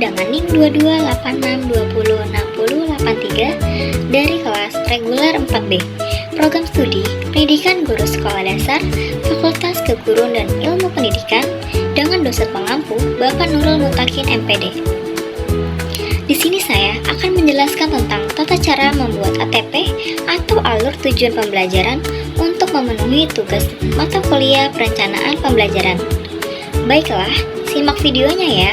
dengan NIM 2286206083 dari kelas reguler 4B, Program Studi Pendidikan Guru Sekolah Dasar, Fakultas Keguruan dan Ilmu Pendidikan, dengan dosen pengampu Bapak Nurul Mutakin MPD. Di sini saya akan menjelaskan tentang tata cara membuat ATP atau alur tujuan pembelajaran untuk memenuhi tugas mata kuliah perencanaan pembelajaran. Baiklah, simak videonya ya.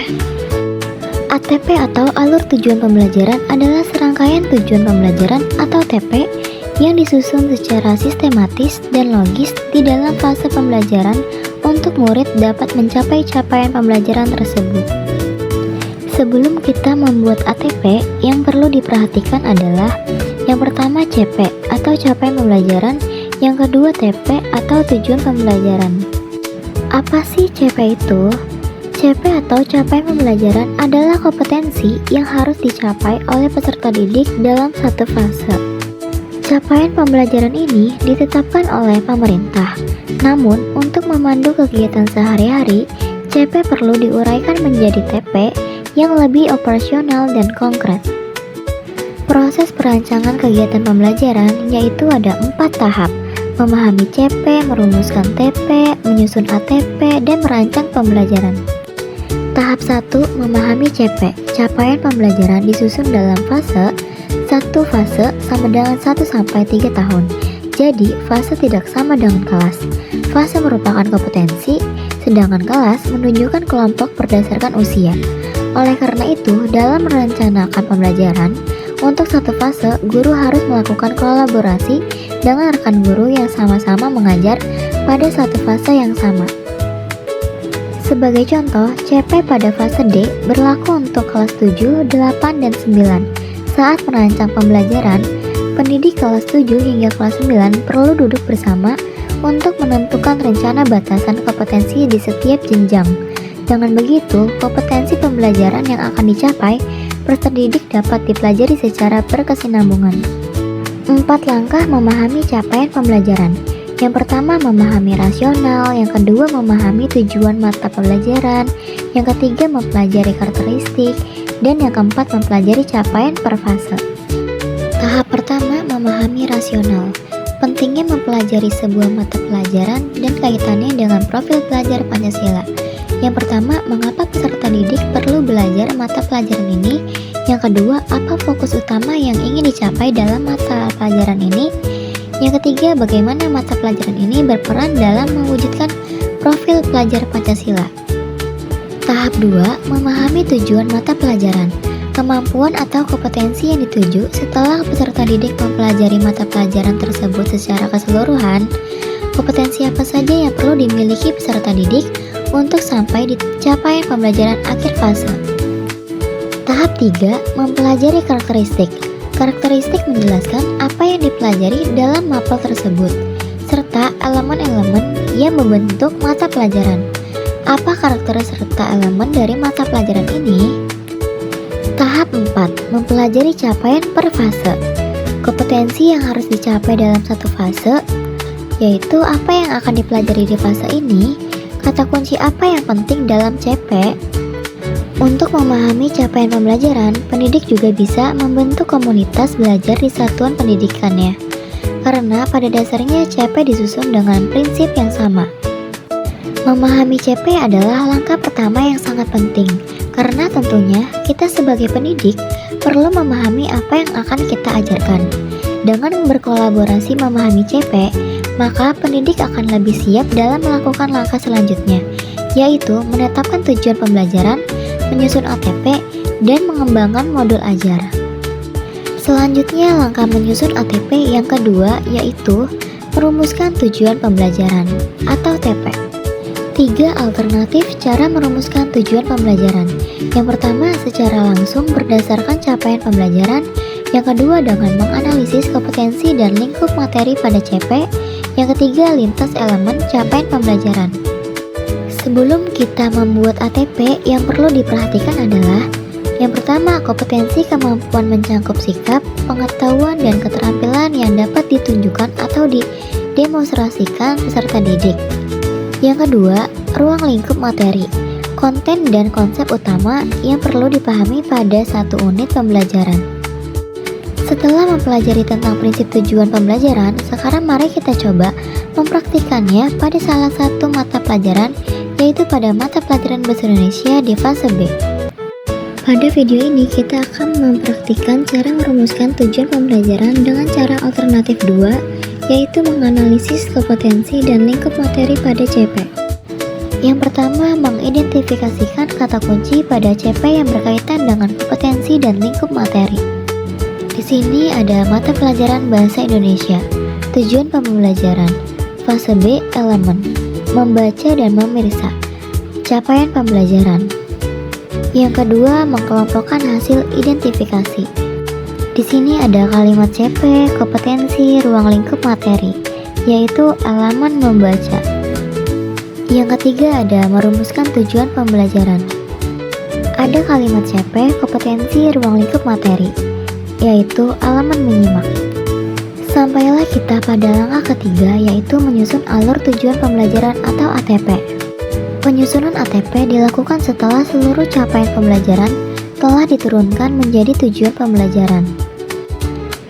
ATP atau alur tujuan pembelajaran adalah serangkaian tujuan pembelajaran atau TP yang disusun secara sistematis dan logis di dalam fase pembelajaran untuk murid dapat mencapai capaian pembelajaran tersebut. Sebelum kita membuat ATP, yang perlu diperhatikan adalah yang pertama CP atau capaian pembelajaran, yang kedua TP atau tujuan pembelajaran. Apa sih CP itu? CP atau capaian pembelajaran adalah kompetensi yang harus dicapai oleh peserta didik dalam satu fase. Capaian pembelajaran ini ditetapkan oleh pemerintah. Namun, untuk memandu kegiatan sehari-hari, CP perlu diuraikan menjadi TP yang lebih operasional dan konkret. Proses perancangan kegiatan pembelajaran yaitu ada 4 tahap: memahami CP, merumuskan TP, menyusun ATP, dan merancang pembelajaran. Tahap 1, memahami CP. Capaian pembelajaran disusun dalam fase. Satu fase sama dengan 1-3 tahun. Jadi, fase tidak sama dengan kelas. Fase merupakan kompetensi, sedangkan kelas menunjukkan kelompok berdasarkan usia. Oleh karena itu, dalam merencanakan pembelajaran, untuk satu fase, guru harus melakukan kolaborasi dengan rekan guru yang sama-sama mengajar pada satu fase yang sama. Sebagai contoh, CP pada fase D berlaku untuk kelas 7, 8, dan 9. Saat merancang pembelajaran, pendidik kelas 7 hingga kelas 9 perlu duduk bersama untuk menentukan rencana batasan kompetensi di setiap jenjang. Dengan begitu, kompetensi pembelajaran yang akan dicapai peserta didik dapat dipelajari secara berkesinambungan. 4 langkah memahami capaian pembelajaran. Yang pertama, memahami rasional. Yang kedua, memahami tujuan mata pelajaran. Yang ketiga, mempelajari karakteristik. Dan yang keempat, mempelajari capaian per fase. Tahap pertama, memahami rasional. Pentingnya mempelajari sebuah mata pelajaran dan kaitannya dengan profil pelajar Pancasila. Yang pertama, mengapa peserta didik perlu belajar mata pelajaran ini? Yang kedua, apa fokus utama yang ingin dicapai dalam mata pelajaran ini? Yang ketiga, bagaimana mata pelajaran ini berperan dalam mewujudkan profil pelajar Pancasila? Tahap 2, memahami tujuan mata pelajaran. Kemampuan atau kompetensi yang dituju setelah peserta didik mempelajari mata pelajaran tersebut secara keseluruhan. Kompetensi apa saja yang perlu dimiliki peserta didik untuk sampai di capaian pembelajaran akhir fase. Tahap 3, mempelajari karakteristik. Karakteristik menjelaskan apa yang dipelajari dalam mapel tersebut, serta elemen-elemen yang membentuk mata pelajaran. Apa karakter serta elemen dari mata pelajaran ini? Tahap 4, mempelajari capaian per fase. Kompetensi yang harus dicapai dalam satu fase, yaitu apa yang akan dipelajari di fase ini. Kata kunci apa yang penting dalam CP? Untuk memahami capaian pembelajaran, pendidik juga bisa membentuk komunitas belajar di satuan pendidikannya. Karena pada dasarnya CP disusun dengan prinsip yang sama. Memahami CP adalah langkah pertama yang sangat penting, karena tentunya kita sebagai pendidik perlu memahami apa yang akan kita ajarkan. Dengan berkolaborasi memahami CP, maka pendidik akan lebih siap dalam melakukan langkah selanjutnya, yaitu menetapkan tujuan pembelajaran, menyusun ATP, dan mengembangkan modul ajar. Selanjutnya, langkah menyusun ATP yang kedua yaitu merumuskan tujuan pembelajaran atau TP. 3 alternatif cara merumuskan tujuan pembelajaran. Yang pertama, secara langsung berdasarkan capaian pembelajaran. Yang kedua, dengan menganalisis kompetensi dan lingkup materi pada CP. Yang ketiga, lintas elemen capaian pembelajaran. Sebelum kita membuat ATP, yang perlu diperhatikan adalah yang pertama, kompetensi kemampuan mencangkup sikap, pengetahuan, dan keterampilan yang dapat ditunjukkan atau didemonstrasikan peserta didik. Yang kedua, ruang lingkup materi. konten dan konsep utama yang perlu dipahami pada satu unit pembelajaran. Setelah mempelajari tentang prinsip tujuan pembelajaran, sekarang mari kita coba mempraktikannya pada salah satu mata pelajaran, yaitu pada mata pelajaran Bahasa Indonesia di fase B. Pada video ini kita akan mempraktikkan cara merumuskan tujuan pembelajaran dengan cara alternatif 2, yaitu menganalisis kompetensi dan lingkup materi pada CP. Yang pertama, mengidentifikasikan kata kunci pada CP yang berkaitan dengan kompetensi dan lingkup materi. Di sini ada mata pelajaran Bahasa Indonesia, tujuan pembelajaran, fase B, elemen, membaca dan memeriksa, capaian pembelajaran. Yang kedua, mengelompokkan hasil identifikasi. Di sini ada kalimat CP, kompetensi, ruang lingkup materi, yaitu elemen membaca. Yang ketiga ada merumuskan tujuan pembelajaran. Ada kalimat CP, kompetensi, ruang lingkup materi, yaitu elemen menyimak. Sampailah kita pada langkah ketiga, yaitu menyusun alur tujuan pembelajaran atau ATP. Penyusunan ATP dilakukan setelah seluruh capaian pembelajaran telah diturunkan menjadi tujuan pembelajaran.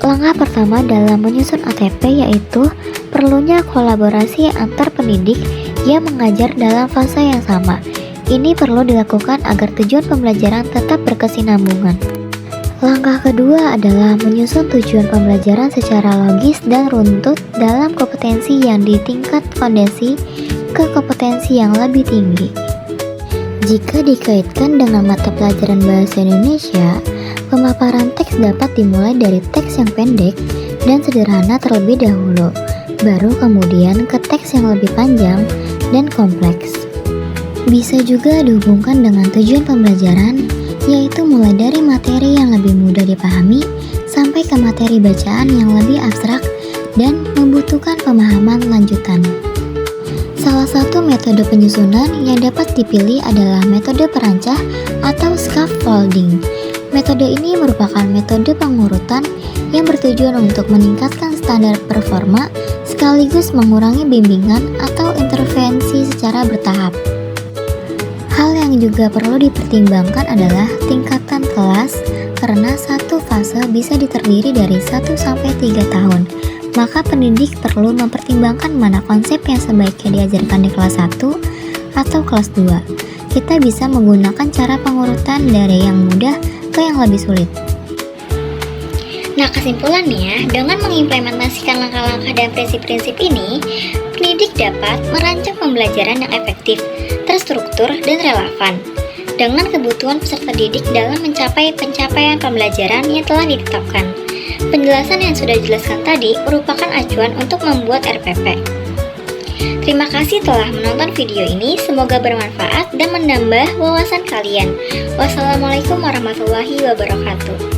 Langkah pertama dalam menyusun ATP yaitu perlunya kolaborasi antar pendidik yang mengajar dalam fase yang sama. Ini perlu dilakukan agar tujuan pembelajaran tetap berkesinambungan. Langkah kedua adalah menyusun tujuan pembelajaran secara logis dan runtut dalam kompetensi yang di tingkat fondasi ke kompetensi yang lebih tinggi. Jika dikaitkan dengan mata pelajaran Bahasa Indonesia, pemaparan teks dapat dimulai dari teks yang pendek dan sederhana terlebih dahulu, baru kemudian ke teks yang lebih panjang dan kompleks. Bisa juga dihubungkan dengan tujuan pembelajaran, yaitu mulai dari materi yang lebih mudah dipahami sampai ke materi bacaan yang lebih abstrak dan membutuhkan pemahaman lanjutan. Salah satu metode penyusunan yang dapat dipilih adalah metode perancah atau scaffolding. Metode ini merupakan metode pengurutan yang bertujuan untuk meningkatkan standar performa sekaligus mengurangi bimbingan atau intervensi secara bertahap. Hal yang juga perlu dipertimbangkan adalah tingkatan kelas, karena satu fase bisa terdiri dari 1-3 tahun. Maka pendidik perlu mempertimbangkan mana konsep yang sebaiknya diajarkan di kelas 1 atau kelas 2. Kita bisa menggunakan cara pengurutan dari yang mudah ke yang lebih sulit. Nah, kesimpulannya, dengan mengimplementasikan langkah-langkah dan prinsip-prinsip ini, pendidik dapat merancang pembelajaran yang efektif, terstruktur, dan relevan dengan kebutuhan peserta didik dalam mencapai pencapaian pembelajaran yang telah ditetapkan. Penjelasan yang sudah dijelaskan tadi merupakan acuan untuk membuat RPP. Terima kasih telah menonton video ini, semoga bermanfaat dan menambah wawasan kalian. Wassalamualaikum warahmatullahi wabarakatuh.